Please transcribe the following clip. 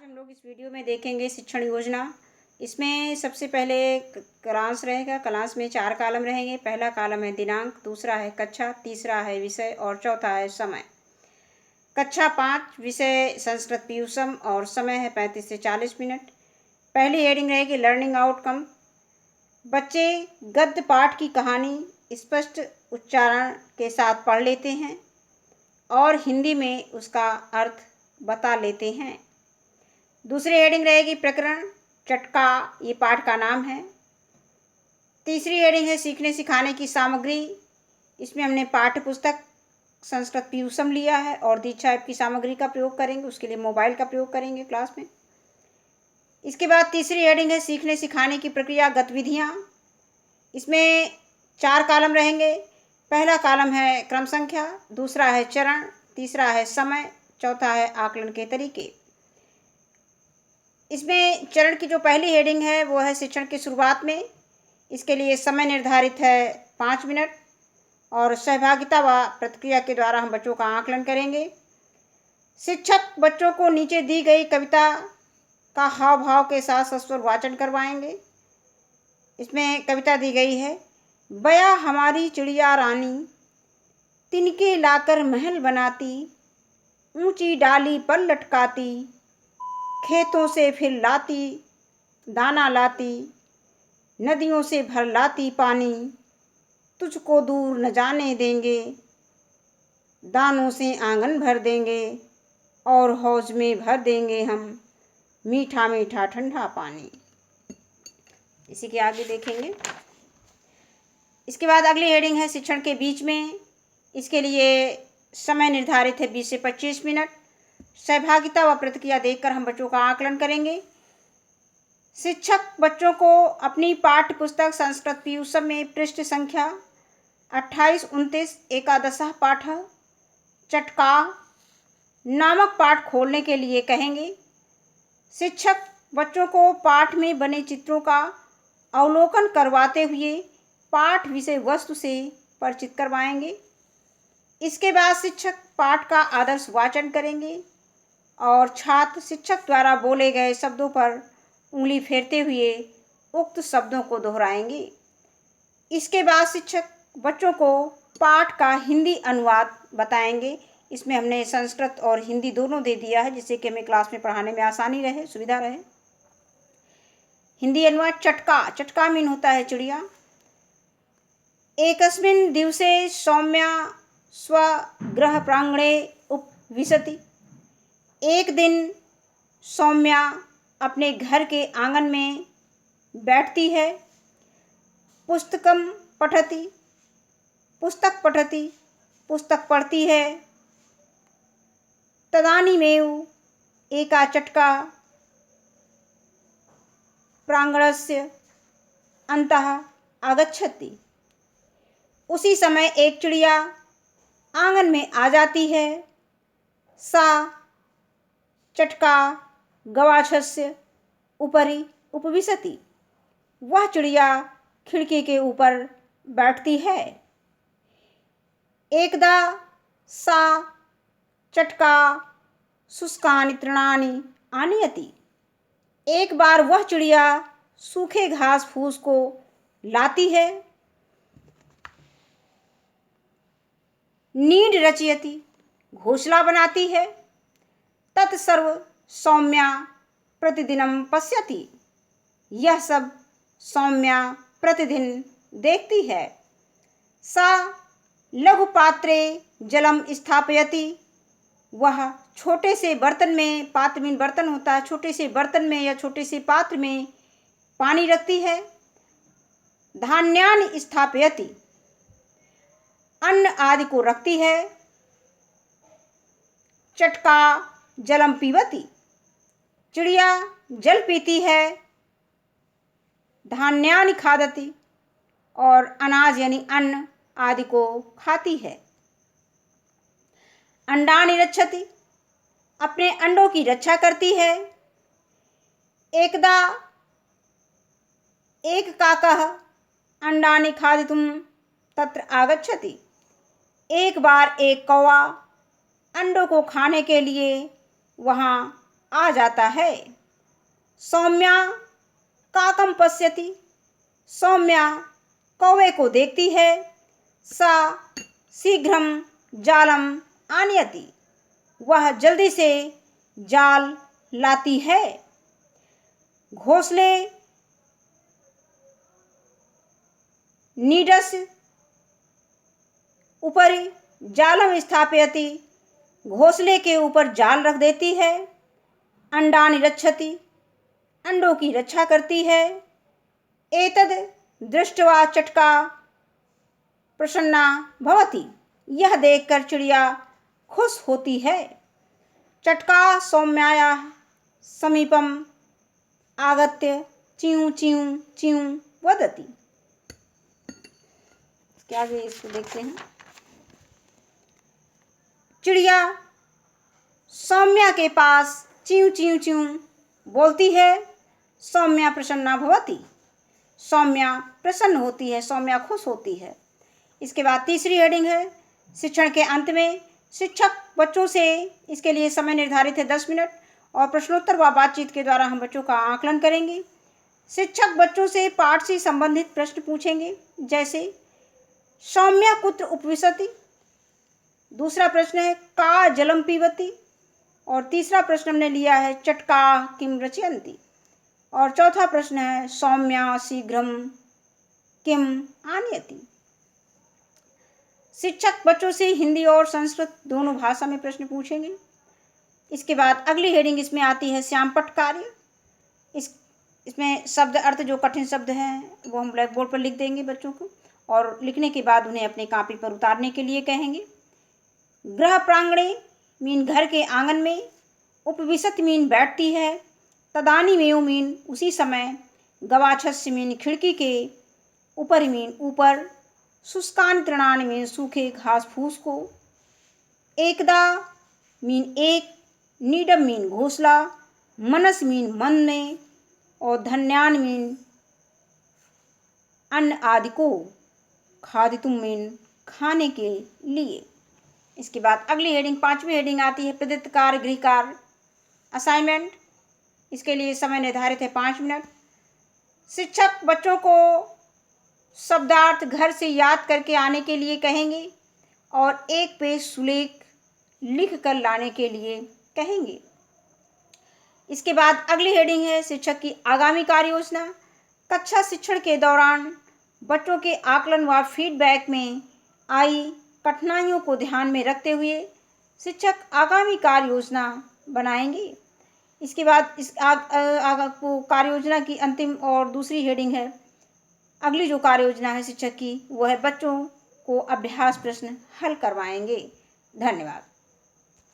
आज हम लोग इस वीडियो में देखेंगे शिक्षण योजना। इसमें सबसे पहले क्लास रहेगा। क्लास में 4 कॉलम रहेंगे। पहला कॉलम है दिनांक, दूसरा है कक्षा, तीसरा है विषय और चौथा है समय। कक्षा 5 विषय संस्कृत पीयूषम और समय है 35 से 40 मिनट। पहली हेडिंग रहेगी लर्निंग आउटकम। बच्चे गद्य पाठ की कहानी स्पष्ट उच्चारण के साथ पढ़ लेते हैं और हिंदी में उसका अर्थ बता लेते हैं। दूसरी हेडिंग रहेगी प्रकरण चटका, ये पाठ का नाम है। तीसरी हेडिंग है सीखने सिखाने की सामग्री। इसमें हमने पाठ्य पुस्तक संस्कृत पीयूषम लिया है और दीक्षा ऐप की सामग्री का प्रयोग करेंगे। उसके लिए मोबाइल का प्रयोग करेंगे क्लास में। इसके बाद तीसरी हेडिंग है सीखने सिखाने की प्रक्रिया गतिविधियाँ। इसमें 4 कॉलम रहेंगे। पहला कॉलम है क्रम संख्या, दूसरा है चरण, तीसरा है समय, चौथा है आकलन के तरीके। इसमें चरण की जो पहली हेडिंग है वो है शिक्षण की शुरुआत में। इसके लिए समय निर्धारित है 5 मिनट और सहभागिता व प्रतिक्रिया के द्वारा हम बच्चों का आकलन करेंगे। शिक्षक बच्चों को नीचे दी गई कविता का हाव भाव के साथ सस्वर वाचन करवाएंगे। इसमें कविता दी गई है। बया हमारी चिड़िया रानी, तिनके लाकर महल बनाती, ऊंची डाली पर लटकाती, खेतों से फिर लाती दाना लाती, नदियों से भर लाती पानी, तुझको दूर न जाने देंगे, दानों से आंगन भर देंगे और हौज में भर देंगे हम मीठा मीठा ठंडा पानी। इसी के आगे देखेंगे। इसके बाद अगली हेडिंग है शिक्षण के बीच में। इसके लिए समय निर्धारित है 20 से 25 मिनट। सहभागिता व प्रतिक्रिया देखकर हम बच्चों का आकलन करेंगे। शिक्षक बच्चों को अपनी पाठ्य पुस्तक संस्कृत पीयूषम में पृष्ठ संख्या 28-29 एकादशः पाठ चटका नामक पाठ खोलने के लिए कहेंगे। शिक्षक बच्चों को पाठ में बने चित्रों का अवलोकन करवाते हुए पाठ विषय वस्तु से परिचित करवाएंगे। इसके बाद शिक्षक पाठ का आदर्श वाचन करेंगे और छात्र शिक्षक द्वारा बोले गए शब्दों पर उंगली फेरते हुए उक्त शब्दों को दोहराएंगे। इसके बाद शिक्षक बच्चों को पाठ का हिंदी अनुवाद बताएंगे। इसमें हमने संस्कृत और हिंदी दोनों दे दिया है जिससे कि हमें क्लास में पढ़ाने में आसानी रहे, सुविधा रहे। हिंदी अनुवाद चटका, चटका मीन होता है चिड़िया। एकस्मिन् दिवसे सौम्या स्वगृह प्रांगणे उपविशति। एक दिन सौम्या अपने घर के आंगन में बैठती है। पुस्तकम पठति, पुस्तक पठति, पुस्तक पढ़ती है। तदानीमेव एका चटका प्रांगणस्य अन्तः आगच्छति। उसी समय एक चिड़िया आंगन में आ जाती है। सा चटका गवाक्षस्य उपरि उपविशति। वह चिड़िया खिड़की के ऊपर बैठती है। एकदा सा चटका शुष्कानि तृणानि आनयति। एक बार वह चिड़िया सूखे घास फूस को लाती है। नीड रचयति, घोंसला बनाती है। तत्सर्व सौम्या प्रतिदिनम पश्यति। यह सब सौम्या प्रतिदिन देखती है। सा लघु पात्रे जलम स्थापयति। वह छोटे से बर्तन में, पात्र में बर्तन होता है, छोटे से बर्तन में या छोटे से पात्र में पानी रखती है। धान्यानि स्थापयति, अन्न आदि को रखती है। चटका जलम पीवती, चिड़िया जल पीती है। धान्यानि खादति, और अनाज यानी अन्न आदि को खाती है। अंडानि रक्षति, अपने अंडों की रक्षा करती है। एकदा एक काकः अंडानि खादितुं तत्र आगच्छति। एक बार एक कौवा अंडों को खाने के लिए वहाँ आ जाता है। सौम्या काकम पश्यति, सौम्या कौवे को देखती है। सा शीघ्रम जालम आनयति, वह जल्दी से जाल लाती है। घोंसले नीडस्य ऊपरी जालम स्थापयति, घोंसले के ऊपर जाल रख देती है। अंडानि रक्षति, अंडों की रक्षा करती है। एतद् दृष्ट्वा चटका प्रसन्ना भवति, यह देखकर चिड़िया खुश होती है। चटका सौम्यायाः समीपम आगत्य च्यूं च्यूं च्यूं वदति। इसके आगे इसको देखते हैं। चिड़िया सौम्या के पास च्यूं च्यूं च्यूं बोलती है। सौम्या प्रसन्ना भवति, सौम्या प्रसन्न होती है, सौम्या खुश होती है। इसके बाद तीसरी हेडिंग है शिक्षण के अंत में शिक्षक बच्चों से, इसके लिए समय निर्धारित है 10 मिनट और प्रश्नोत्तर व बातचीत के द्वारा हम बच्चों का आकलन करेंगे। शिक्षक बच्चों से पाठ से संबंधित प्रश्न पूछेंगे, जैसे सौम्या कुत्र उपविशति, दूसरा प्रश्न है का जलम पीबति, और तीसरा प्रश्न हमने लिया है चटका किम रचयन्ति, और चौथा प्रश्न है सौम्या शीघ्रम किम आनयति। शिक्षक बच्चों से हिंदी और संस्कृत दोनों भाषा में प्रश्न पूछेंगे। इसके बाद अगली हेडिंग इसमें आती है श्यामपट्ट कार्य। इसमें शब्द अर्थ जो कठिन शब्द हैं वो हम ब्लैक बोर्ड पर लिख देंगे बच्चों को, और लिखने के बाद उन्हें अपनी कॉपी पर उतारने के लिए कहेंगे। गृह प्रांगणे मीन घर के आंगन में, उपविशत मीन बैठती है, तदानीमेव मीन उसी समय, गवाक्षस्य मीन खिड़की के, ऊपर मीन ऊपर, शुष्कान तृणानि मीन सूखे घास फूस को, एकदा मीन एक, नीडम मीन घोंसला, मनस मीन मन में, और धन्यान मीन अन्न आदि को, खादितुम मीन खाने के लिए। इसके बाद अगली हेडिंग 5वीं हेडिंग आती है प्रदत्त कार्य गृह कार्य असाइनमेंट। इसके लिए समय निर्धारित है 5 मिनट। शिक्षक बच्चों को शब्दार्थ घर से याद करके आने के लिए कहेंगे और एक पेज सुलेख लिख कर लाने के लिए कहेंगे। इसके बाद अगली हेडिंग है शिक्षक की आगामी कार्य योजना। कक्षा शिक्षण के दौरान बच्चों के आकलन व फीडबैक में आई कठिनाइयों को ध्यान में रखते हुए शिक्षक आगामी कार्य योजना बनाएंगे। इसके बाद इस कार्य योजना की अंतिम और दूसरी हेडिंग है, अगली जो कार्य योजना है शिक्षक की वो है बच्चों को अभ्यास प्रश्न हल करवाएंगे। धन्यवाद।